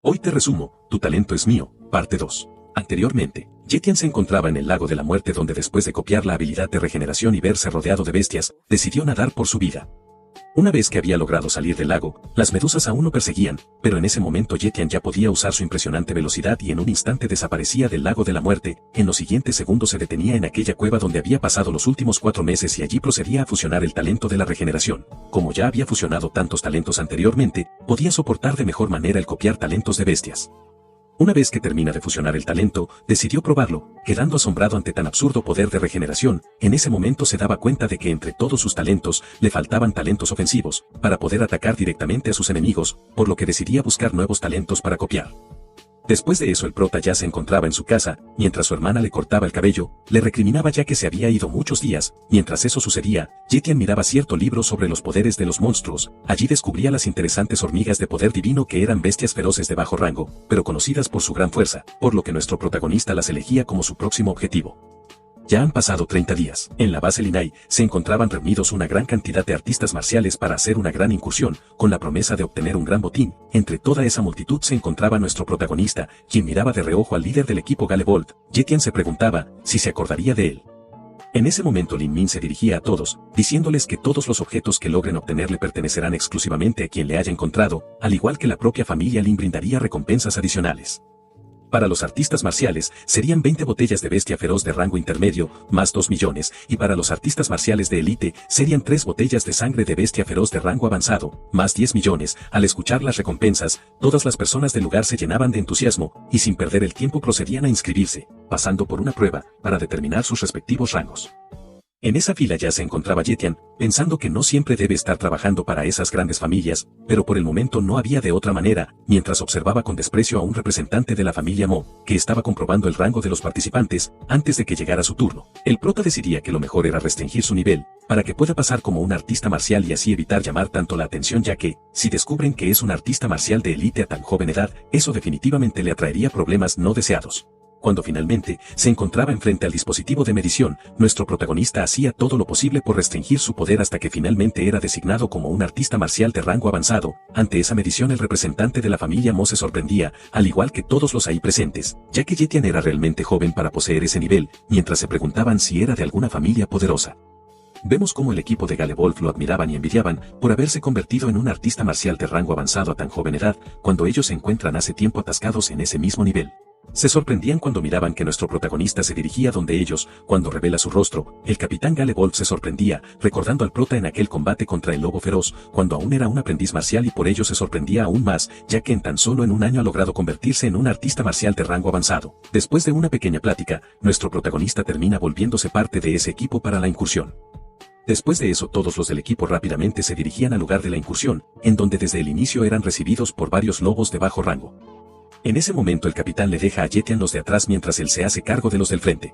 Hoy te resumo, Tu talento es mío, parte 2. Anteriormente, Yetian se encontraba en el lago de la muerte donde después de copiar la habilidad de regeneración y verse rodeado de bestias, decidió nadar por su vida. Una vez que había logrado salir del lago, las medusas aún lo perseguían, pero en ese momento Yetian ya podía usar su impresionante velocidad y en un instante desaparecía del lago de la muerte. En los siguientes segundos se detenía en aquella cueva donde había pasado los últimos 4 meses y allí procedía a fusionar el talento de la regeneración. Como ya había fusionado tantos talentos anteriormente, podía soportar de mejor manera el copiar talentos de bestias. Una vez que termina de fusionar el talento, decidió probarlo, quedando asombrado ante tan absurdo poder de regeneración. En ese momento se daba cuenta de que entre todos sus talentos, le faltaban talentos ofensivos, para poder atacar directamente a sus enemigos, por lo que decidía buscar nuevos talentos para copiar. Después de eso el prota ya se encontraba en su casa, mientras su hermana le cortaba el cabello, le recriminaba ya que se había ido muchos días. Mientras eso sucedía, Yetian miraba cierto libro sobre los poderes de los monstruos. Allí descubría las interesantes hormigas de poder divino que eran bestias feroces de bajo rango, pero conocidas por su gran fuerza, por lo que nuestro protagonista las elegía como su próximo objetivo. Ya han pasado 30 días. En la base Linai se encontraban reunidos una gran cantidad de artistas marciales para hacer una gran incursión, con la promesa de obtener un gran botín. Entre toda esa multitud se encontraba nuestro protagonista, quien miraba de reojo al líder del equipo Galebolt. Yetian se preguntaba si se acordaría de él. En ese momento Lin Min se dirigía a todos, diciéndoles que todos los objetos que logren obtener le pertenecerán exclusivamente a quien le haya encontrado, al igual que la propia familia Lin brindaría recompensas adicionales. Para los artistas marciales, serían 20 botellas de bestia feroz de rango intermedio, más 2 millones, y para los artistas marciales de élite, serían 3 botellas de sangre de bestia feroz de rango avanzado, más 10 millones. Al escuchar las recompensas, todas las personas del lugar se llenaban de entusiasmo, y sin perder el tiempo procedían a inscribirse, pasando por una prueba, para determinar sus respectivos rangos. En esa fila ya se encontraba Yetian, pensando que no siempre debe estar trabajando para esas grandes familias, pero por el momento no había de otra manera, mientras observaba con desprecio a un representante de la familia Mo, que estaba comprobando el rango de los participantes, antes de que llegara su turno. El prota decidía que lo mejor era restringir su nivel, para que pueda pasar como un artista marcial y así evitar llamar tanto la atención ya que, si descubren que es un artista marcial de élite a tan joven edad, eso definitivamente le atraería problemas no deseados. Cuando finalmente se encontraba enfrente al dispositivo de medición, nuestro protagonista hacía todo lo posible por restringir su poder hasta que finalmente era designado como un artista marcial de rango avanzado. Ante esa medición el representante de la familia Mo se sorprendía, al igual que todos los ahí presentes, ya que Yetian era realmente joven para poseer ese nivel, mientras se preguntaban si era de alguna familia poderosa. Vemos cómo el equipo de Galebolt lo admiraban y envidiaban por haberse convertido en un artista marcial de rango avanzado a tan joven edad, cuando ellos se encuentran hace tiempo atascados en ese mismo nivel. Se sorprendían cuando miraban que nuestro protagonista se dirigía donde ellos. Cuando revela su rostro, el capitán Galebolt se sorprendía, recordando al prota en aquel combate contra el lobo feroz, cuando aún era un aprendiz marcial y por ello se sorprendía aún más, ya que en tan solo en un año ha logrado convertirse en un artista marcial de rango avanzado. Después de una pequeña plática, nuestro protagonista termina volviéndose parte de ese equipo para la incursión. Después de eso todos los del equipo rápidamente se dirigían al lugar de la incursión, en donde desde el inicio eran recibidos por varios lobos de bajo rango. En ese momento el capitán le deja a Yetian los de atrás mientras él se hace cargo de los del frente.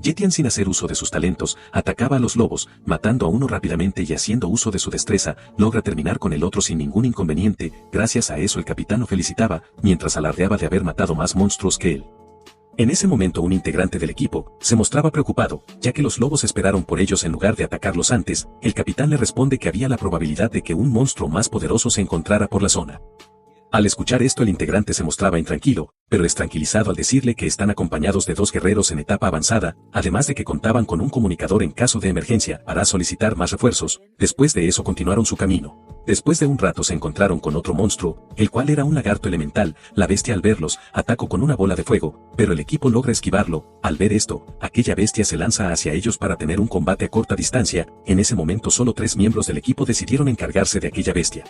Yetian, sin hacer uso de sus talentos, atacaba a los lobos, matando a uno rápidamente y haciendo uso de su destreza, logra terminar con el otro sin ningún inconveniente. Gracias a eso el capitán lo felicitaba, mientras alardeaba de haber matado más monstruos que él. En ese momento un integrante del equipo se mostraba preocupado, ya que los lobos esperaron por ellos en lugar de atacarlos antes. El capitán le responde que había la probabilidad de que un monstruo más poderoso se encontrara por la zona. Al escuchar esto el integrante se mostraba intranquilo, pero es tranquilizado al decirle que están acompañados de 2 guerreros en etapa avanzada, además de que contaban con un comunicador en caso de emergencia para solicitar más refuerzos. Después de eso continuaron su camino. Después de un rato se encontraron con otro monstruo, el cual era un lagarto elemental. La bestia al verlos, atacó con una bola de fuego, pero el equipo logra esquivarlo. Al ver esto, aquella bestia se lanza hacia ellos para tener un combate a corta distancia. En ese momento solo 3 miembros del equipo decidieron encargarse de aquella bestia.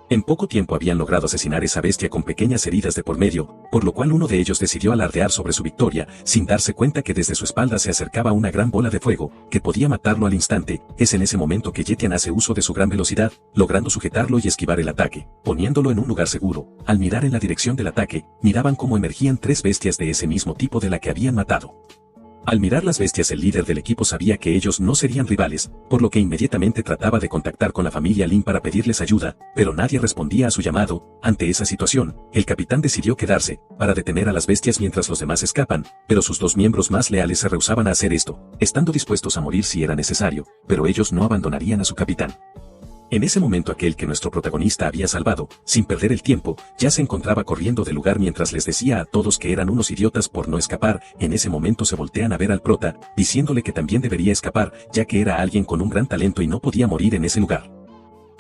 En poco tiempo habían logrado asesinar esa bestia con pequeñas heridas de por medio, por lo cual uno de ellos decidió alardear sobre su victoria, sin darse cuenta que desde su espalda se acercaba una gran bola de fuego, que podía matarlo al instante. Es en ese momento que Yetian hace uso de su gran velocidad, logrando sujetarlo y esquivar el ataque, poniéndolo en un lugar seguro. Al mirar en la dirección del ataque, miraban cómo emergían 3 bestias de ese mismo tipo de la que habían matado. Al mirar las bestias el líder del equipo sabía que ellos no serían rivales, por lo que inmediatamente trataba de contactar con la familia Lin para pedirles ayuda, pero nadie respondía a su llamado. Ante esa situación, el capitán decidió quedarse, para detener a las bestias mientras los demás escapan, pero sus 2 miembros más leales se rehusaban a hacer esto, estando dispuestos a morir si era necesario, pero ellos no abandonarían a su capitán. En ese momento aquel que nuestro protagonista había salvado, sin perder el tiempo, ya se encontraba corriendo del lugar mientras les decía a todos que eran unos idiotas por no escapar. En ese momento se voltean a ver al prota, diciéndole que también debería escapar, ya que era alguien con un gran talento y no podía morir en ese lugar.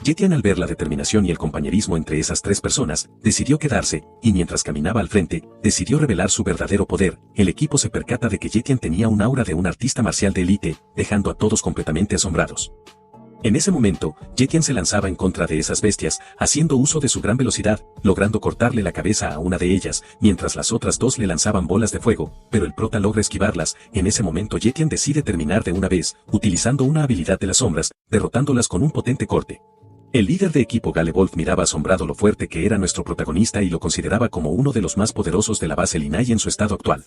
Jetian, al ver la determinación y el compañerismo entre esas tres personas, decidió quedarse, y mientras caminaba al frente, decidió revelar su verdadero poder. El equipo se percata de que Jetian tenía un aura de un artista marcial de élite, dejando a todos completamente asombrados. En ese momento, Jetian se lanzaba en contra de esas bestias, haciendo uso de su gran velocidad, logrando cortarle la cabeza a una de ellas, mientras las otras dos le lanzaban bolas de fuego, pero el prota logra esquivarlas. En ese momento Jetian decide terminar de una vez, utilizando una habilidad de las sombras, derrotándolas con un potente corte. El líder de equipo Gale Wolf miraba asombrado lo fuerte que era nuestro protagonista y lo consideraba como uno de los más poderosos de la base Linai en su estado actual.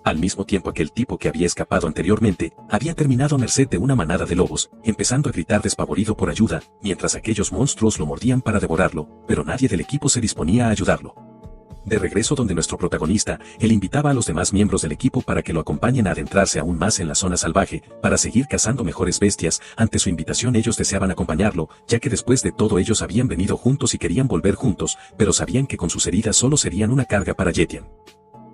Al mismo tiempo aquel tipo que había escapado anteriormente, había terminado a merced de una manada de lobos, empezando a gritar despavorido por ayuda, mientras aquellos monstruos lo mordían para devorarlo, pero nadie del equipo se disponía a ayudarlo. De regreso donde nuestro protagonista, él invitaba a los demás miembros del equipo para que lo acompañen a adentrarse aún más en la zona salvaje, para seguir cazando mejores bestias. Ante su invitación ellos deseaban acompañarlo, ya que después de todo ellos habían venido juntos y querían volver juntos, pero sabían que con sus heridas solo serían una carga para Jetian.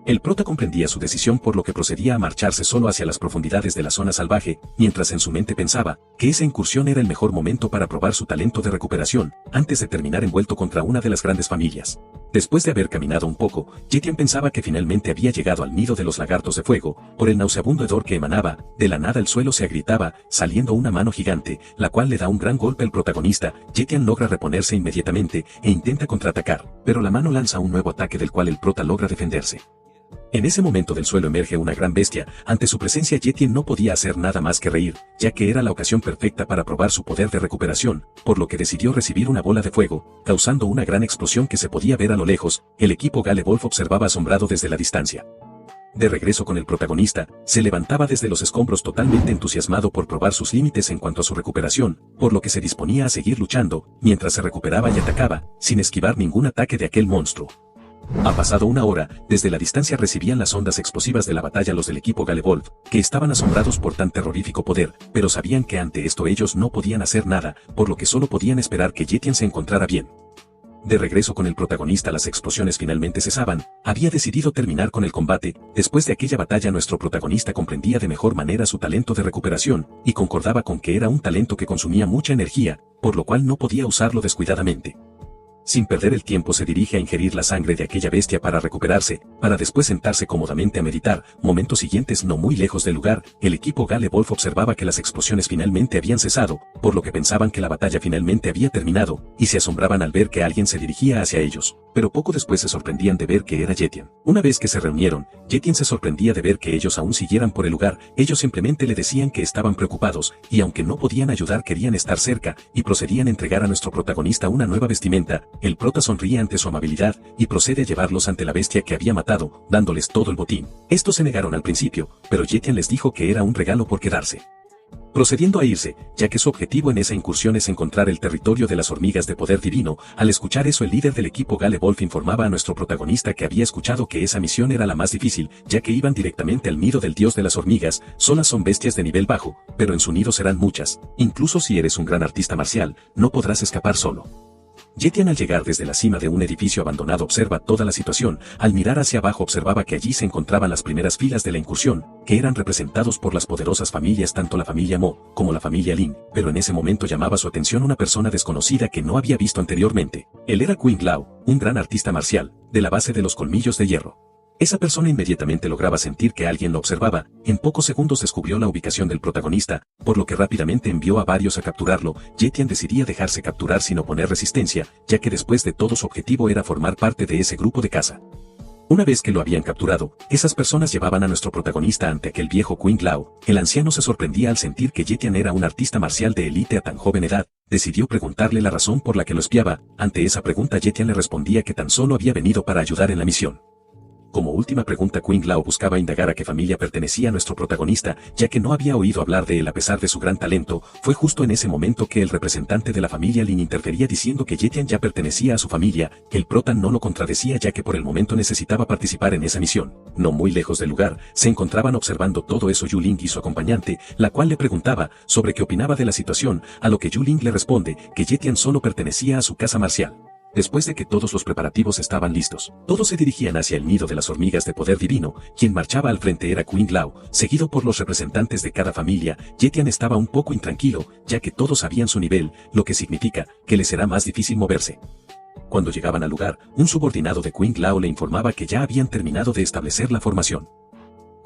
El prota comprendía su decisión, por lo que procedía a marcharse solo hacia las profundidades de la zona salvaje, mientras en su mente pensaba que esa incursión era el mejor momento para probar su talento de recuperación, antes de terminar envuelto contra una de las grandes familias. Después de haber caminado un poco, Jetian pensaba que finalmente había llegado al nido de los lagartos de fuego. Por el nauseabundo hedor que emanaba, de la nada el suelo se agrietaba, saliendo una mano gigante, la cual le da un gran golpe al protagonista. Jetian logra reponerse inmediatamente e intenta contraatacar, pero la mano lanza un nuevo ataque del cual el prota logra defenderse. En ese momento del suelo emerge una gran bestia. Ante su presencia Jetian no podía hacer nada más que reír, ya que era la ocasión perfecta para probar su poder de recuperación, por lo que decidió recibir una bola de fuego, causando una gran explosión que se podía ver a lo lejos. El equipo Gale Wolf observaba asombrado desde la distancia. De regreso con el protagonista, se levantaba desde los escombros totalmente entusiasmado por probar sus límites en cuanto a su recuperación, por lo que se disponía a seguir luchando, mientras se recuperaba y atacaba, sin esquivar ningún ataque de aquel monstruo. Ha pasado una hora, desde la distancia recibían las ondas explosivas de la batalla los del equipo Gale Wolf, que estaban asombrados por tan terrorífico poder, pero sabían que ante esto ellos no podían hacer nada, por lo que solo podían esperar que Jetian se encontrara bien. De regreso con el protagonista, las explosiones finalmente cesaban. Había decidido terminar con el combate. Después de aquella batalla nuestro protagonista comprendía de mejor manera su talento de recuperación, y concordaba con que era un talento que consumía mucha energía, por lo cual no podía usarlo descuidadamente. Sin perder el tiempo se dirige a ingerir la sangre de aquella bestia para recuperarse, para después sentarse cómodamente a meditar. Momentos siguientes, no muy lejos del lugar, el equipo Gale Wolf observaba que las explosiones finalmente habían cesado, por lo que pensaban que la batalla finalmente había terminado, y se asombraban al ver que alguien se dirigía hacia ellos, pero poco después se sorprendían de ver que era Jetian. Una vez que se reunieron, Jetian se sorprendía de ver que ellos aún siguieran por el lugar. Ellos simplemente le decían que estaban preocupados, y aunque no podían ayudar querían estar cerca, y procedían a entregar a nuestro protagonista una nueva vestimenta. El prota sonríe ante su amabilidad, y procede a llevarlos ante la bestia que había matado, dándoles todo el botín. Estos se negaron al principio, pero Jetian les dijo que era un regalo por quedarse. Procediendo a irse, ya que su objetivo en esa incursión es encontrar el territorio de las hormigas de poder divino. Al escuchar eso el líder del equipo Gale Wolf informaba a nuestro protagonista que había escuchado que esa misión era la más difícil, ya que iban directamente al nido del dios de las hormigas. Solas son bestias de nivel bajo, pero en su nido serán muchas. Incluso si eres un gran artista marcial, no podrás escapar solo. Jetian, al llegar desde la cima de un edificio abandonado, observa toda la situación. Al mirar hacia abajo observaba que allí se encontraban las primeras filas de la incursión, que eran representados por las poderosas familias, tanto la familia Mo como la familia Lin, pero en ese momento llamaba su atención una persona desconocida que no había visto anteriormente. Él era Qing Lao, un gran artista marcial, de la base de los colmillos de hierro. Esa persona inmediatamente lograba sentir que alguien lo observaba. En pocos segundos descubrió la ubicación del protagonista, por lo que rápidamente envió a varios a capturarlo. Jetian decidía dejarse capturar sin oponer resistencia, ya que después de todo su objetivo era formar parte de ese grupo de caza. Una vez que lo habían capturado, esas personas llevaban a nuestro protagonista ante aquel viejo Qing Lao. El anciano se sorprendía al sentir que Jetian era un artista marcial de élite a tan joven edad. Decidió preguntarle la razón por la que lo espiaba. Ante esa pregunta Jetian le respondía que tan solo había venido para ayudar en la misión. Como última pregunta, Queen Lao buscaba indagar a qué familia pertenecía nuestro protagonista, ya que no había oído hablar de él a pesar de su gran talento. Fue justo en ese momento que el representante de la familia Lin interfería diciendo que Yetian ya pertenecía a su familia. El prota no lo contradecía ya que por el momento necesitaba participar en esa misión. No muy lejos del lugar, se encontraban observando todo eso Yu Ling y su acompañante, la cual le preguntaba sobre qué opinaba de la situación, a lo que Yu Ling le responde que Yetian solo pertenecía a su casa marcial. Después de que todos los preparativos estaban listos, todos se dirigían hacia el nido de las hormigas de poder divino. Quien marchaba al frente era Queen Lao, seguido por los representantes de cada familia. Yetian estaba un poco intranquilo, ya que todos sabían su nivel, lo que significa que le será más difícil moverse. Cuando llegaban al lugar, un subordinado de Queen Lao le informaba que ya habían terminado de establecer la formación.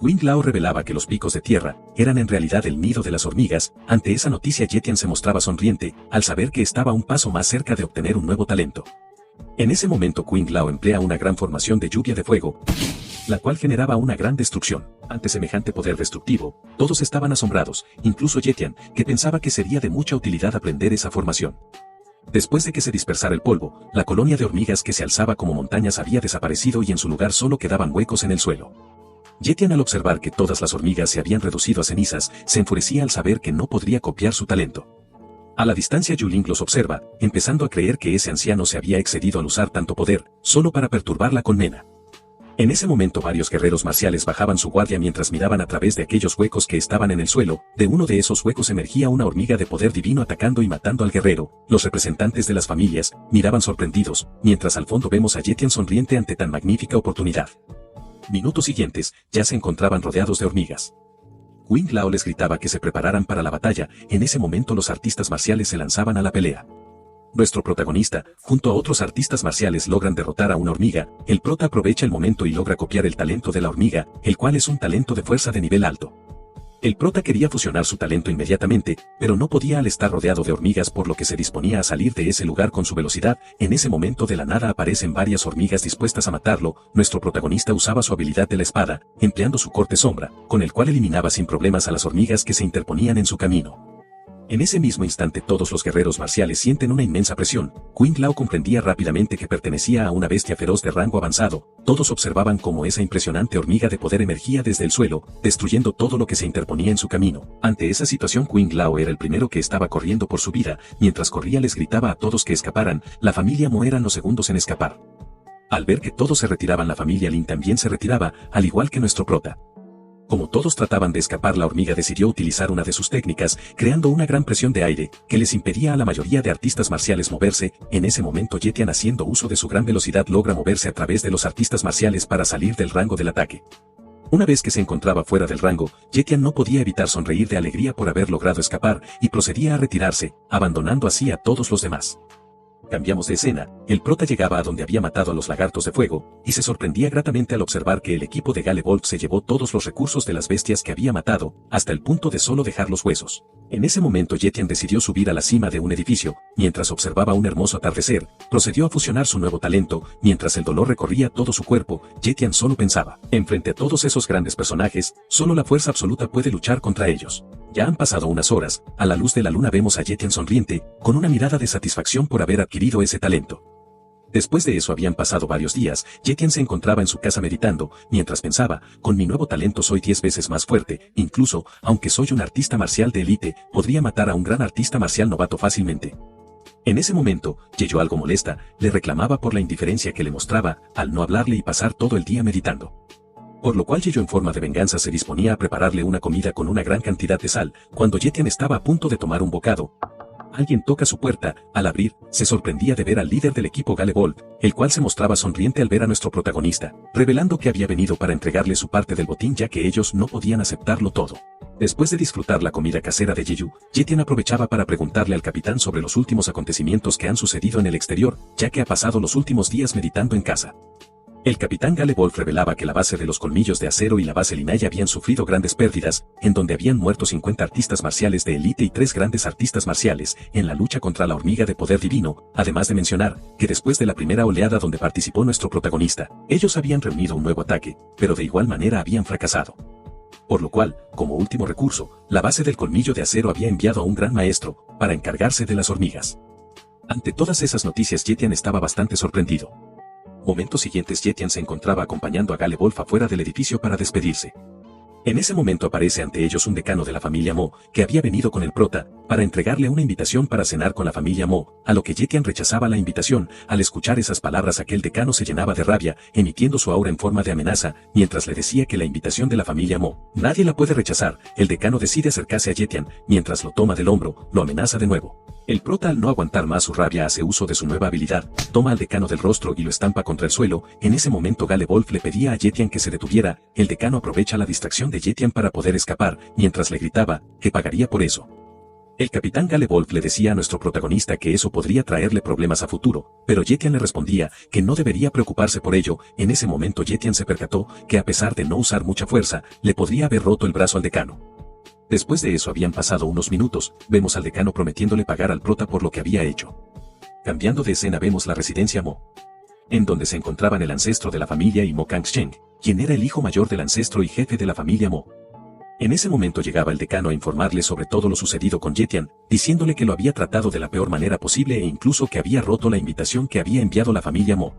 Queen Lao revelaba que los picos de tierra eran en realidad el nido de las hormigas. Ante esa noticia Yetian se mostraba sonriente, al saber que estaba un paso más cerca de obtener un nuevo talento. En ese momento Queen Lao emplea una gran formación de lluvia de fuego, la cual generaba una gran destrucción. Ante semejante poder destructivo, todos estaban asombrados, incluso Yetian, que pensaba que sería de mucha utilidad aprender esa formación. Después de que se dispersara el polvo, la colonia de hormigas que se alzaba como montañas había desaparecido y en su lugar solo quedaban huecos en el suelo. Yetian, al observar que todas las hormigas se habían reducido a cenizas, se enfurecía al saber que no podría copiar su talento. A la distancia Yu Ling los observa, empezando a creer que ese anciano se había excedido al usar tanto poder, solo para perturbar la colmena. En ese momento varios guerreros marciales bajaban su guardia mientras miraban a través de aquellos huecos que estaban en el suelo. De uno de esos huecos emergía una hormiga de poder divino atacando y matando al guerrero. Los representantes de las familias miraban sorprendidos, mientras al fondo vemos a Yetian sonriente ante tan magnífica oportunidad. Minutos siguientes, ya se encontraban rodeados de hormigas. Queen Lao les gritaba que se prepararan para la batalla. En ese momento los artistas marciales se lanzaban a la pelea. Nuestro protagonista, junto a otros artistas marciales, logran derrotar a una hormiga. El prota aprovecha el momento y logra copiar el talento de la hormiga, el cual es un talento de fuerza de nivel alto. El prota quería fusionar su talento inmediatamente, pero no podía al estar rodeado de hormigas, por lo que se disponía a salir de ese lugar con su velocidad. En ese momento de la nada aparecen varias hormigas dispuestas a matarlo. Nuestro protagonista usaba su habilidad de la espada, empleando su corte sombra, con el cual eliminaba sin problemas a las hormigas que se interponían en su camino. En ese mismo instante todos los guerreros marciales sienten una inmensa presión. Queen Lao comprendía rápidamente que pertenecía a una bestia feroz de rango avanzado. Todos observaban cómo esa impresionante hormiga de poder emergía desde el suelo, destruyendo todo lo que se interponía en su camino. Ante esa situación Queen Lao era el primero que estaba corriendo por su vida. Mientras corría les gritaba a todos que escaparan. La familia Mo eran los segundos en escapar. Al ver que todos se retiraban, la familia Lin también se retiraba, al igual que nuestro prota. Como todos trataban de escapar, la hormiga decidió utilizar una de sus técnicas, creando una gran presión de aire, que les impedía a la mayoría de artistas marciales moverse. En ese momento Yetian, haciendo uso de su gran velocidad, logra moverse a través de los artistas marciales para salir del rango del ataque. Una vez que se encontraba fuera del rango, Yetian no podía evitar sonreír de alegría por haber logrado escapar, y procedía a retirarse, abandonando así a todos los demás. Cambiamos de escena. El prota llegaba a donde había matado a los lagartos de fuego, y se sorprendía gratamente al observar que el equipo de Gale Bolt se llevó todos los recursos de las bestias que había matado, hasta el punto de solo dejar los huesos. En ese momento Yetian decidió subir a la cima de un edificio. Mientras observaba un hermoso atardecer, procedió a fusionar su nuevo talento. Mientras el dolor recorría todo su cuerpo, Yetian solo pensaba: enfrente a todos esos grandes personajes, solo la fuerza absoluta puede luchar contra ellos. Ya han pasado unas horas. A la luz de la luna vemos a Yetian sonriente, con una mirada de satisfacción por haber adquirido ese talento. Después de eso habían pasado varios días. Yetian se encontraba en su casa meditando, mientras pensaba: con mi nuevo talento soy 10 veces más fuerte. Incluso, aunque soy un artista marcial de élite, podría matar a un gran artista marcial novato fácilmente. En ese momento, Yeyo, algo molesta, le reclamaba por la indiferencia que le mostraba, al no hablarle y pasar todo el día meditando. Por lo cual Yeyo, en forma de venganza, se disponía a prepararle una comida con una gran cantidad de sal. Cuando Yetian estaba a punto de tomar un bocado, alguien toca su puerta. Al abrir, se sorprendía de ver al líder del equipo Gale Bolt, el cual se mostraba sonriente al ver a nuestro protagonista, revelando que había venido para entregarle su parte del botín, ya que ellos no podían aceptarlo todo. Después de disfrutar la comida casera de Yeyu, Yetian aprovechaba para preguntarle al capitán sobre los últimos acontecimientos que han sucedido en el exterior, ya que ha pasado los últimos días meditando en casa. El capitán Gale Bolt revelaba que la base de los colmillos de acero y la base Linai habían sufrido grandes pérdidas, en donde habían muerto 50 artistas marciales de élite y 3 grandes artistas marciales en la lucha contra la hormiga de poder divino, además de mencionar que después de la primera oleada donde participó nuestro protagonista, ellos habían reunido un nuevo ataque, pero de igual manera habían fracasado. Por lo cual, como último recurso, la base del colmillo de acero había enviado a un gran maestro para encargarse de las hormigas. Ante todas esas noticias Yetian estaba bastante sorprendido. Momentos siguientes Yetian se encontraba acompañando a Gale Wolf afuera del edificio para despedirse. En ese momento aparece ante ellos un decano de la familia Mo, que había venido con el prota, para entregarle una invitación para cenar con la familia Mo, a lo que Yetian rechazaba la invitación. Al escuchar esas palabras aquel decano se llenaba de rabia, emitiendo su aura en forma de amenaza, mientras le decía que la invitación de la familia Mo, nadie la puede rechazar. El decano decide acercarse a Yetian, mientras lo toma del hombro, lo amenaza de nuevo. El prota, al no aguantar más su rabia, hace uso de su nueva habilidad, toma al decano del rostro y lo estampa contra el suelo. En ese momento Gale Wolf le pedía a Yetian que se detuviera. El decano aprovecha la distracción de Yetian para poder escapar, mientras le gritaba que pagaría por eso. El capitán Gale Wolf le decía a nuestro protagonista que eso podría traerle problemas a futuro, pero Yetian le respondía que no debería preocuparse por ello. En ese momento Yetian se percató que a pesar de no usar mucha fuerza, le podría haber roto el brazo al decano. Después de eso habían pasado unos minutos, vemos al decano prometiéndole pagar al prota por lo que había hecho. Cambiando de escena vemos la residencia Mo, en donde se encontraban el ancestro de la familia y Mo Kangsheng, quien era el hijo mayor del ancestro y jefe de la familia Mo. En ese momento llegaba el decano a informarle sobre todo lo sucedido con Yetian, diciéndole que lo había tratado de la peor manera posible e incluso que había roto la invitación que había enviado la familia Mo.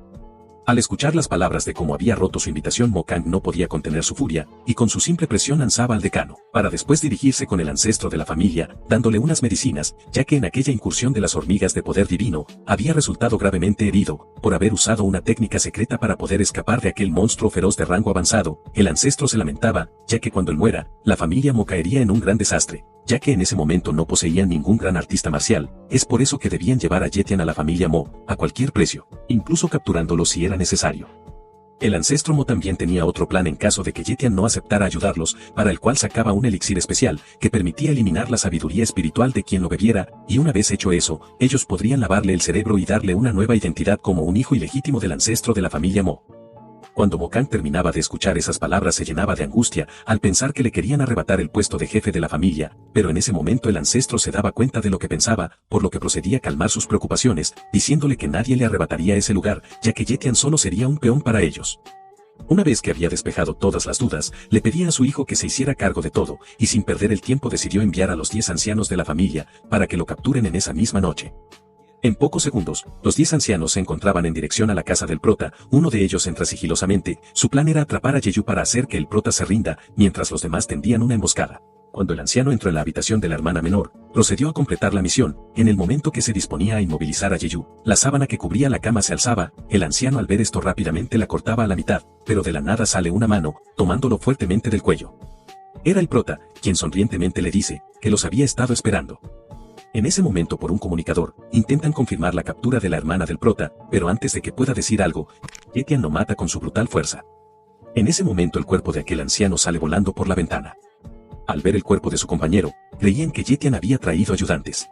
Al escuchar las palabras de cómo había roto su invitación, Mo Kang no podía contener su furia, y con su simple presión lanzaba al decano, para después dirigirse con el ancestro de la familia, dándole unas medicinas, ya que en aquella incursión de las hormigas de poder divino, había resultado gravemente herido, por haber usado una técnica secreta para poder escapar de aquel monstruo feroz de rango avanzado. El ancestro se lamentaba, ya que cuando él muera, la familia Mo caería en un gran desastre, ya que en ese momento no poseían ningún gran artista marcial. Es por eso que debían llevar a Yetian a la familia Mo, a cualquier precio, incluso capturándolo si era necesario. El ancestro Mo también tenía otro plan en caso de que Yetian no aceptara ayudarlos, para el cual sacaba un elixir especial, que permitía eliminar la sabiduría espiritual de quien lo bebiera, y una vez hecho eso, ellos podrían lavarle el cerebro y darle una nueva identidad como un hijo ilegítimo del ancestro de la familia Mo. Cuando Mo Kang terminaba de escuchar esas palabras se llenaba de angustia, al pensar que le querían arrebatar el puesto de jefe de la familia, pero en ese momento el ancestro se daba cuenta de lo que pensaba, por lo que procedía a calmar sus preocupaciones, diciéndole que nadie le arrebataría ese lugar, ya que Yetian solo sería un peón para ellos. Una vez que había despejado todas las dudas, le pedía a su hijo que se hiciera cargo de todo, y sin perder el tiempo decidió enviar a los 10 ancianos de la familia, para que lo capturen en esa misma noche. En pocos segundos, los 10 ancianos se encontraban en dirección a la casa del prota. Uno de ellos entra sigilosamente. Su plan era atrapar a Yeyu para hacer que el prota se rinda, mientras los demás tendían una emboscada. Cuando el anciano entró en la habitación de la hermana menor, procedió a completar la misión. En el momento que se disponía a inmovilizar a Yeyu, la sábana que cubría la cama se alzaba. El anciano al ver esto rápidamente la cortaba a la mitad, pero de la nada sale una mano, tomándolo fuertemente del cuello. Era el prota, quien sonrientemente le dice que los había estado esperando. En ese momento, por un comunicador, intentan confirmar la captura de la hermana del prota, pero antes de que pueda decir algo, Yetian lo mata con su brutal fuerza. En ese momento el cuerpo de aquel anciano sale volando por la ventana. Al ver el cuerpo de su compañero, creían que Yetian había traído ayudantes.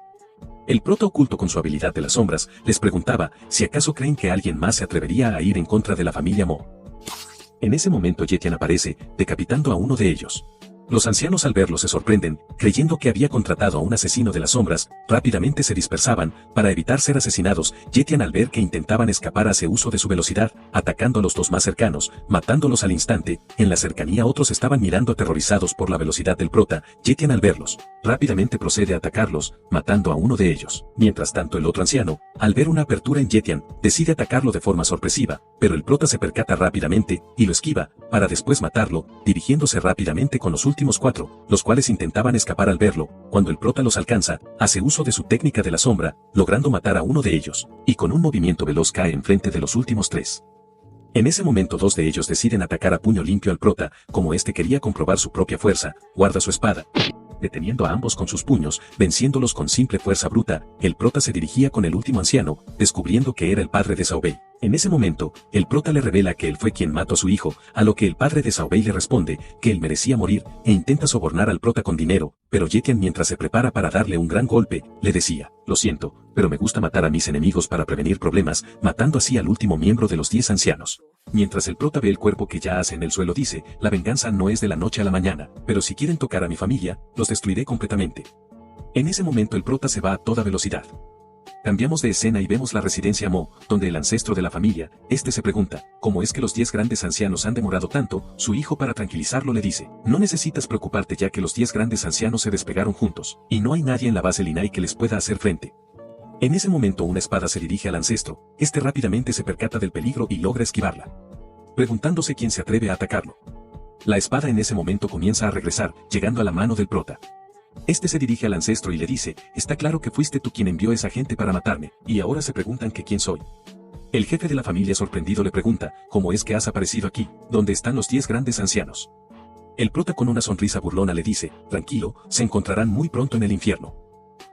El prota, oculto con su habilidad de las sombras, les preguntaba si acaso creen que alguien más se atrevería a ir en contra de la familia Mo. En ese momento Yetian aparece, decapitando a uno de ellos. Los ancianos al verlo se sorprenden, creyendo que había contratado a un asesino de las sombras. Rápidamente se dispersaban, para evitar ser asesinados. Yetian al ver que intentaban escapar hace uso de su velocidad, atacando a los dos más cercanos, matándolos al instante. En la cercanía otros estaban mirando aterrorizados por la velocidad del prota. Yetian al verlos, rápidamente procede a atacarlos, matando a uno de ellos. Mientras tanto el otro anciano, al ver una apertura en Yetian, decide atacarlo de forma sorpresiva, pero el prota se percata rápidamente, y lo esquiva, para después matarlo, dirigiéndose rápidamente con los últimos 4, los cuales intentaban escapar al verlo. Cuando el prota los alcanza, hace uso de su técnica de la sombra, logrando matar a uno de ellos, y con un movimiento veloz cae enfrente de los últimos 3. En ese momento 2 de ellos deciden atacar a puño limpio al prota. Como este quería comprobar su propia fuerza, guarda su espada, deteniendo a ambos con sus puños, venciéndolos con simple fuerza bruta. El prota se dirigía con el último anciano, descubriendo que era el padre de Xiaobei. En ese momento, el prota le revela que él fue quien mató a su hijo, a lo que el padre de Xiaobei le responde que él merecía morir, e intenta sobornar al prota con dinero, pero Yetian, mientras se prepara para darle un gran golpe, le decía: lo siento, pero me gusta matar a mis enemigos para prevenir problemas, matando así al último miembro de los 10 ancianos. Mientras el prota ve el cuerpo que yace en el suelo dice: la venganza no es de la noche a la mañana, pero si quieren tocar a mi familia, los destruiré completamente. En ese momento el prota se va a toda velocidad. Cambiamos de escena y vemos la residencia Mo, donde el ancestro de la familia, se pregunta, ¿cómo es que los 10 grandes ancianos han demorado tanto? Su hijo, para tranquilizarlo, le dice: no necesitas preocuparte, ya que los 10 grandes ancianos se despegaron juntos, y no hay nadie en la base Linai que les pueda hacer frente. En ese momento una espada se dirige al ancestro, este rápidamente se percata del peligro y logra esquivarla, preguntándose quién se atreve a atacarlo. La espada en ese momento comienza a regresar, llegando a la mano del prota. Este se dirige al ancestro y le dice, está claro que fuiste tú quien envió a esa gente para matarme, y ahora se preguntan que quién soy. El jefe de la familia sorprendido le pregunta, ¿cómo es que has aparecido aquí, donde están los 10 grandes ancianos? El prota con una sonrisa burlona le dice, tranquilo, se encontrarán muy pronto en el infierno.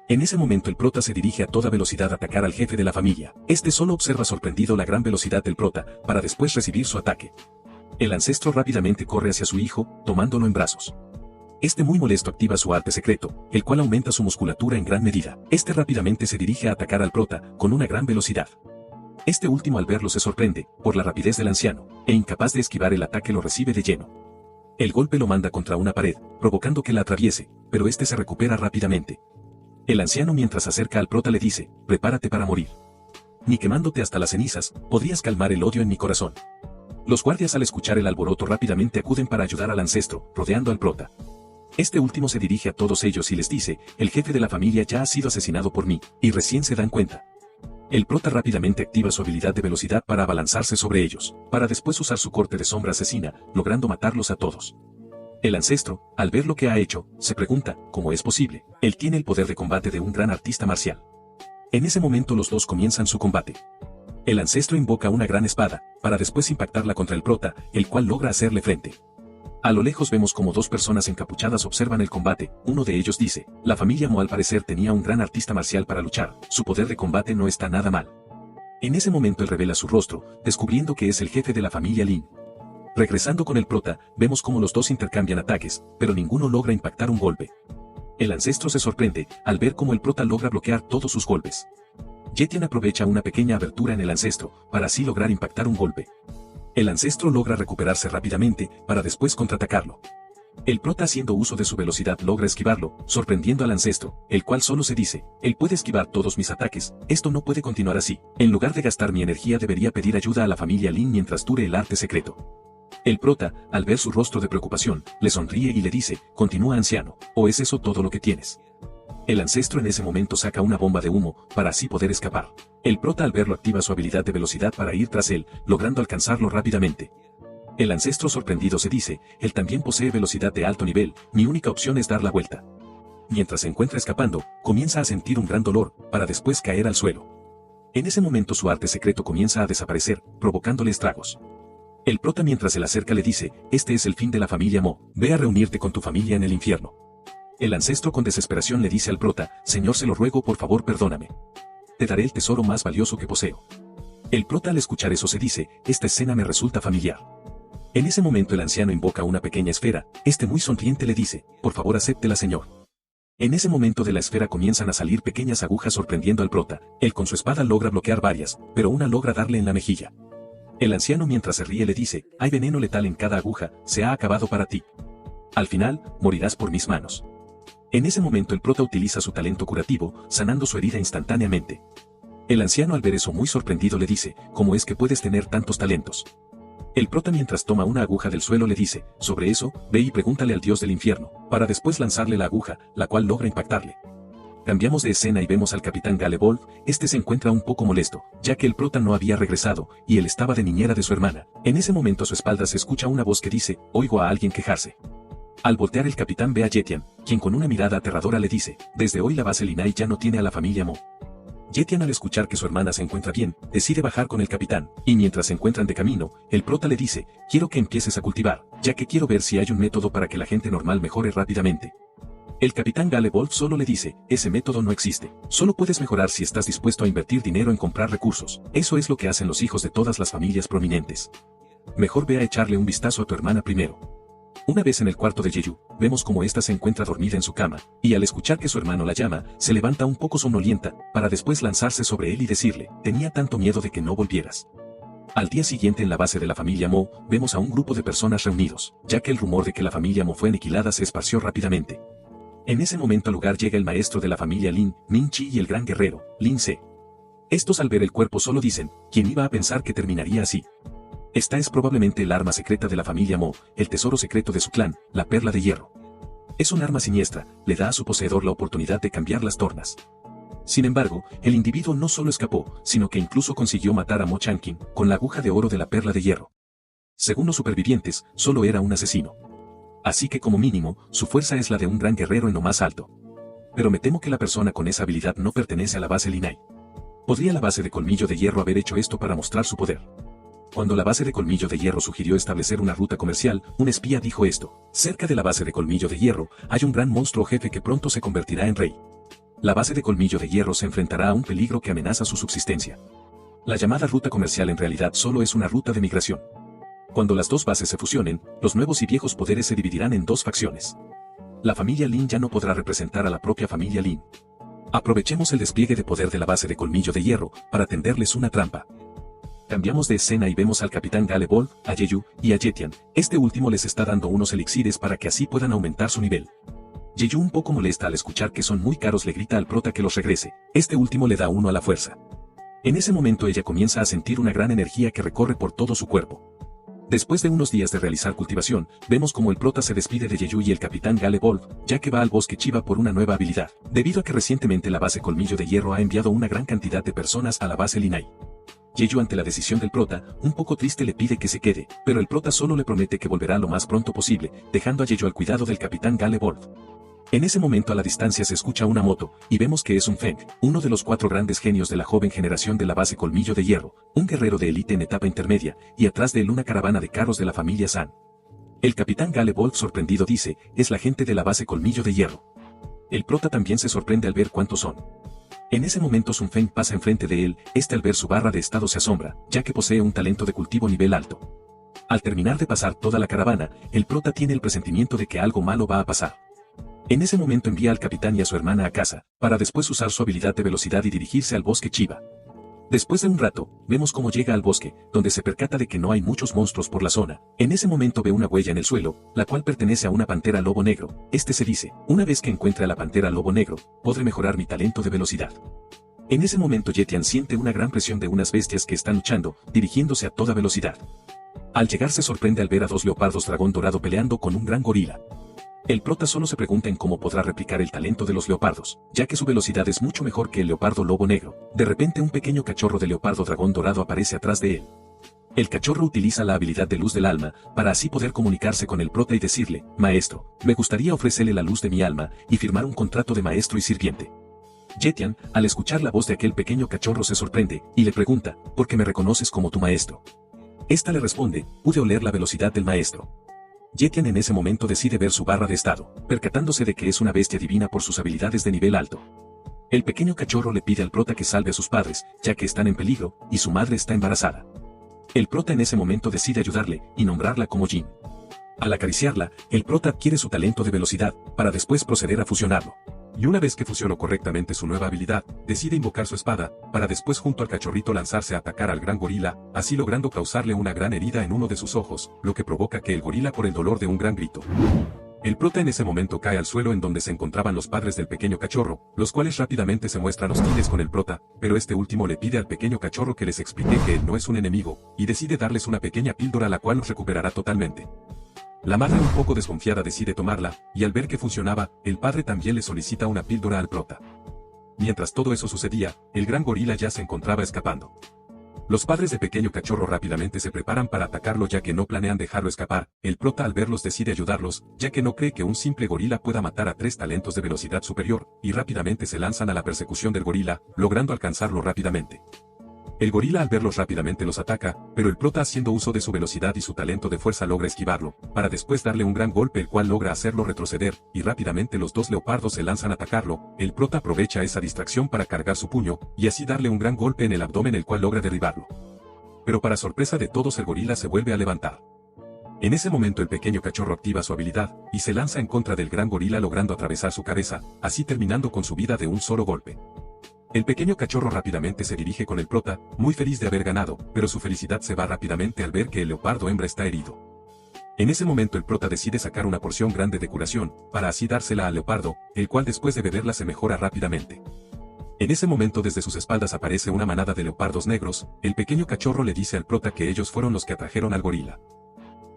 En ese momento el prota se dirige a toda velocidad a atacar al jefe de la familia. Este solo observa sorprendido la gran velocidad del prota, para después recibir su ataque. El ancestro rápidamente corre hacia su hijo, tomándolo en brazos. Este muy molesto activa su arte secreto, el cual aumenta su musculatura en gran medida. Este rápidamente se dirige a atacar al prota, con una gran velocidad. Este último al verlo se sorprende, por la rapidez del anciano, e incapaz de esquivar el ataque lo recibe de lleno. El golpe lo manda contra una pared, provocando que la atraviese, pero este se recupera rápidamente. El anciano mientras se acerca al prota le dice, prepárate para morir. Ni quemándote hasta las cenizas, podrías calmar el odio en mi corazón. Los guardias al escuchar el alboroto rápidamente acuden para ayudar al ancestro, rodeando al prota. Este último se dirige a todos ellos y les dice, el jefe de la familia ya ha sido asesinado por mí, y recién se dan cuenta. El prota rápidamente activa su habilidad de velocidad para abalanzarse sobre ellos, para después usar su corte de sombra asesina, logrando matarlos a todos. El ancestro, al ver lo que ha hecho, se pregunta, ¿cómo es posible? Él tiene el poder de combate de un gran artista marcial. En ese momento los dos comienzan su combate. El ancestro invoca una gran espada, para después impactarla contra el prota, el cual logra hacerle frente. A lo lejos vemos como dos personas encapuchadas observan el combate, uno de ellos dice, la familia Mo al parecer tenía un gran artista marcial para luchar, su poder de combate no está nada mal. En ese momento él revela su rostro, descubriendo que es el jefe de la familia Lin. Regresando con el prota, vemos como los dos intercambian ataques, pero ninguno logra impactar un golpe. El ancestro se sorprende, al ver cómo el prota logra bloquear todos sus golpes. Yetian aprovecha una pequeña abertura en el ancestro, para así lograr impactar un golpe. El ancestro logra recuperarse rápidamente, para después contraatacarlo. El prota haciendo uso de su velocidad logra esquivarlo, sorprendiendo al ancestro, el cual solo se dice, él puede esquivar todos mis ataques, esto no puede continuar así, en lugar de gastar mi energía debería pedir ayuda a la familia Lin mientras dure el arte secreto. El prota, al ver su rostro de preocupación, le sonríe y le dice, continúa anciano, ¿o es eso todo lo que tienes? El ancestro en ese momento saca una bomba de humo, para así poder escapar. El prota al verlo activa su habilidad de velocidad para ir tras él, logrando alcanzarlo rápidamente. El ancestro sorprendido se dice, él también posee velocidad de alto nivel, mi única opción es dar la vuelta. Mientras se encuentra escapando, comienza a sentir un gran dolor, para después caer al suelo. En ese momento su arte secreto comienza a desaparecer, provocándole estragos. El prota mientras se le acerca le dice, este es el fin de la familia Mo, ve a reunirte con tu familia en el infierno. El ancestro con desesperación le dice al prota, señor se lo ruego por favor perdóname. Te daré el tesoro más valioso que poseo. El prota al escuchar eso se dice, esta escena me resulta familiar. En ese momento el anciano invoca una pequeña esfera, este muy sonriente le dice, por favor acéptela señor. En ese momento de la esfera comienzan a salir pequeñas agujas sorprendiendo al prota, él con su espada logra bloquear varias, pero una logra darle en la mejilla. El anciano mientras se ríe le dice, hay veneno letal en cada aguja, se ha acabado para ti. Al final, morirás por mis manos. En ese momento el prota utiliza su talento curativo, sanando su herida instantáneamente. El anciano al ver eso muy sorprendido le dice, ¿cómo es que puedes tener tantos talentos? El prota mientras toma una aguja del suelo le dice, sobre eso, ve y pregúntale al dios del infierno, para después lanzarle la aguja, la cual logra impactarle. Cambiamos de escena y vemos al capitán Gale Wolf, este se encuentra un poco molesto, ya que el prota no había regresado, y él estaba de niñera de su hermana. En ese momento a su espalda se escucha una voz que dice, oigo a alguien quejarse. Al voltear el capitán ve a Yetian, quien con una mirada aterradora le dice, desde hoy la base Linai ya no tiene a la familia Mo. Yetian al escuchar que su hermana se encuentra bien, decide bajar con el capitán, y mientras se encuentran de camino, el prota le dice, quiero que empieces a cultivar, ya que quiero ver si hay un método para que la gente normal mejore rápidamente. El capitán Gale Wolf solo le dice, ese método no existe, solo puedes mejorar si estás dispuesto a invertir dinero en comprar recursos, eso es lo que hacen los hijos de todas las familias prominentes. Mejor ve a echarle un vistazo a tu hermana primero. Una vez en el cuarto de Yeyu, vemos como ésta se encuentra dormida en su cama, y al escuchar que su hermano la llama, se levanta un poco somnolienta, para después lanzarse sobre él y decirle, tenía tanto miedo de que no volvieras. Al día siguiente en la base de la familia Mo, vemos a un grupo de personas reunidos, ya que el rumor de que la familia Mo fue aniquilada se esparció rápidamente. En ese momento al lugar llega el maestro de la familia Lin, Min Chi y el gran guerrero, Lin Se. Estos al ver el cuerpo solo dicen, ¿quién iba a pensar que terminaría así? Esta es probablemente el arma secreta de la familia Mo, el tesoro secreto de su clan, la perla de hierro. Es un arma siniestra, le da a su poseedor la oportunidad de cambiar las tornas. Sin embargo, el individuo no solo escapó, sino que incluso consiguió matar a Mo Chankin con la aguja de oro de la perla de hierro. Según los supervivientes, solo era un asesino. Así que como mínimo, su fuerza es la de un gran guerrero en lo más alto. Pero me temo que la persona con esa habilidad no pertenece a la base Linai. ¿Podría la base de Colmillo de Hierro haber hecho esto para mostrar su poder? Cuando la base de Colmillo de Hierro sugirió establecer una ruta comercial, un espía dijo esto: cerca de la base de Colmillo de Hierro, hay un gran monstruo jefe que pronto se convertirá en rey. La base de Colmillo de Hierro se enfrentará a un peligro que amenaza su subsistencia. La llamada ruta comercial en realidad solo es una ruta de migración. Cuando las dos bases se fusionen, los nuevos y viejos poderes se dividirán en dos facciones. La familia Lin ya no podrá representar a la propia familia Lin. Aprovechemos el despliegue de poder de la base de Colmillo de Hierro para tenderles una trampa. Cambiamos de escena y vemos al capitán Gale Wolf, a Yeyu y a Jetian. Este último les está dando unos elixires para que así puedan aumentar su nivel. Yeyu, un poco molesta al escuchar que son muy caros, le grita al prota que los regrese. Este último le da uno a la fuerza. En ese momento ella comienza a sentir una gran energía que recorre por todo su cuerpo. Después de unos días de realizar cultivación, vemos como el prota se despide de Yeyu y el capitán Gale Wolf, ya que va al bosque Chiba por una nueva habilidad, debido a que recientemente la base Colmillo de Hierro ha enviado una gran cantidad de personas a la base Linai. Yeyu, ante la decisión del prota, un poco triste, le pide que se quede, pero el prota solo le promete que volverá lo más pronto posible, dejando a Yeyu al cuidado del capitán Gale Wolf. En ese momento a la distancia se escucha una moto, y vemos que es un Feng, uno de los 4 grandes genios de la joven generación de la base Colmillo de Hierro, un guerrero de élite en etapa intermedia, y atrás de él una caravana de carros de la familia San. El capitán Gale Wolf, sorprendido, dice: es la gente de la base Colmillo de Hierro. El prota también se sorprende al ver cuántos son. En ese momento Sun Feng pasa enfrente de él, al ver su barra de estado se asombra, ya que posee un talento de cultivo nivel alto. Al terminar de pasar toda la caravana, el prota tiene el presentimiento de que algo malo va a pasar. En ese momento envía al capitán y a su hermana a casa, para después usar su habilidad de velocidad y dirigirse al bosque Chiba. Después de un rato, vemos cómo llega al bosque, donde se percata de que no hay muchos monstruos por la zona. En ese momento ve una huella en el suelo, la cual pertenece a una pantera lobo negro. Se dice: una vez que encuentre a la pantera lobo negro, podré mejorar mi talento de velocidad. En ese momento Jetian siente una gran presión de unas bestias que están luchando, dirigiéndose a toda velocidad. Al llegar se sorprende al ver a 2 leopardos dragón dorado peleando con un gran gorila. El prota solo se pregunta en cómo podrá replicar el talento de los leopardos, ya que su velocidad es mucho mejor que el leopardo lobo negro. De repente un pequeño cachorro de leopardo dragón dorado aparece atrás de él. El cachorro utiliza la habilidad de luz del alma, para así poder comunicarse con el prota y decirle: maestro, me gustaría ofrecerle la luz de mi alma, y firmar un contrato de maestro y sirviente. Jetian, al escuchar la voz de aquel pequeño cachorro, se sorprende, y le pregunta: ¿por qué me reconoces como tu maestro? Esta le responde: pude oler la velocidad del maestro. Jetian en ese momento decide ver su barra de estado, percatándose de que es una bestia divina por sus habilidades de nivel alto. El pequeño cachorro le pide al prota que salve a sus padres, ya que están en peligro, y su madre está embarazada. El prota en ese momento decide ayudarle, y nombrarla como Jin. Al acariciarla, el prota adquiere su talento de velocidad, para después proceder a fusionarlo. Y una vez que fusionó correctamente su nueva habilidad, decide invocar su espada, para después junto al cachorrito lanzarse a atacar al gran gorila, así logrando causarle una gran herida en uno de sus ojos, lo que provoca que el gorila, por el dolor de un gran grito. El prota en ese momento cae al suelo en donde se encontraban los padres del pequeño cachorro, los cuales rápidamente se muestran hostiles con el prota, pero este último le pide al pequeño cachorro que les explique que él no es un enemigo, y decide darles una pequeña píldora la cual los recuperará totalmente. La madre, un poco desconfiada, decide tomarla, y al ver que funcionaba, el padre también le solicita una píldora al prota. Mientras todo eso sucedía, el gran gorila ya se encontraba escapando. Los padres del pequeño cachorro rápidamente se preparan para atacarlo, ya que no planean dejarlo escapar. El prota, al verlos, decide ayudarlos, ya que no cree que un simple gorila pueda matar a 3 talentos de velocidad superior, y rápidamente se lanzan a la persecución del gorila, logrando alcanzarlo rápidamente. El gorila al verlos rápidamente los ataca, pero el prota, haciendo uso de su velocidad y su talento de fuerza, logra esquivarlo, para después darle un gran golpe el cual logra hacerlo retroceder, y rápidamente los 2 leopardos se lanzan a atacarlo. El prota aprovecha esa distracción para cargar su puño, y así darle un gran golpe en el abdomen el cual logra derribarlo. Pero para sorpresa de todos, el gorila se vuelve a levantar. En ese momento el pequeño cachorro activa su habilidad, y se lanza en contra del gran gorila, logrando atravesar su cabeza, así terminando con su vida de un solo golpe. El pequeño cachorro rápidamente se dirige con el prota, muy feliz de haber ganado, pero su felicidad se va rápidamente al ver que el leopardo hembra está herido. En ese momento el prota decide sacar una porción grande de curación, para así dársela al leopardo, el cual después de beberla se mejora rápidamente. En ese momento desde sus espaldas aparece una manada de leopardos negros. El pequeño cachorro le dice al prota que ellos fueron los que atrajeron al gorila.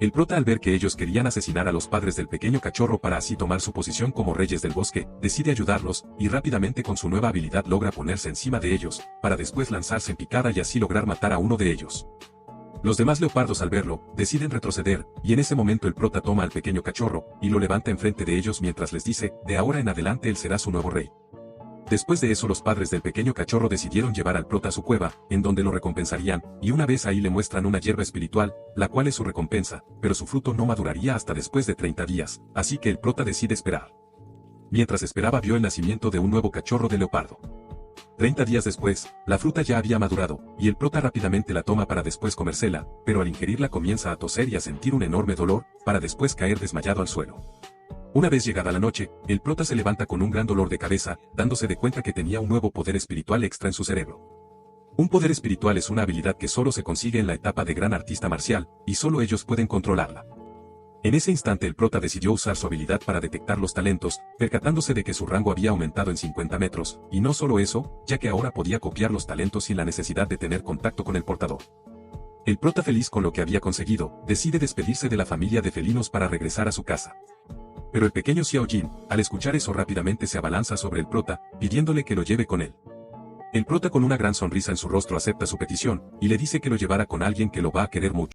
El prota, al ver que ellos querían asesinar a los padres del pequeño cachorro para así tomar su posición como reyes del bosque, decide ayudarlos, y rápidamente con su nueva habilidad logra ponerse encima de ellos, para después lanzarse en picada y así lograr matar a uno de ellos. Los demás leopardos al verlo, deciden retroceder, y en ese momento el prota toma al pequeño cachorro, y lo levanta enfrente de ellos mientras les dice, de ahora en adelante él será su nuevo rey. Después de eso los padres del pequeño cachorro decidieron llevar al prota a su cueva, en donde lo recompensarían, y una vez ahí le muestran una hierba espiritual, la cual es su recompensa, pero su fruto no maduraría hasta después de 30 días, así que el prota decide esperar. Mientras esperaba vio el nacimiento de un nuevo cachorro de leopardo. 30 días después, la fruta ya había madurado, y el prota rápidamente la toma para después comérsela, pero al ingerirla comienza a toser y a sentir un enorme dolor, para después caer desmayado al suelo. Una vez llegada la noche, el prota se levanta con un gran dolor de cabeza, dándose de cuenta que tenía un nuevo poder espiritual extra en su cerebro. Un poder espiritual es una habilidad que solo se consigue en la etapa de gran artista marcial, y solo ellos pueden controlarla. En ese instante el prota decidió usar su habilidad para detectar los talentos, percatándose de que su rango había aumentado en 50 metros, y no solo eso, ya que ahora podía copiar los talentos sin la necesidad de tener contacto con el portador. El prota, feliz con lo que había conseguido, decide despedirse de la familia de felinos para regresar a su casa. Pero el pequeño Xiao Jin, al escuchar eso rápidamente se abalanza sobre el prota, pidiéndole que lo lleve con él. El prota con una gran sonrisa en su rostro acepta su petición, y le dice que lo llevará con alguien que lo va a querer mucho.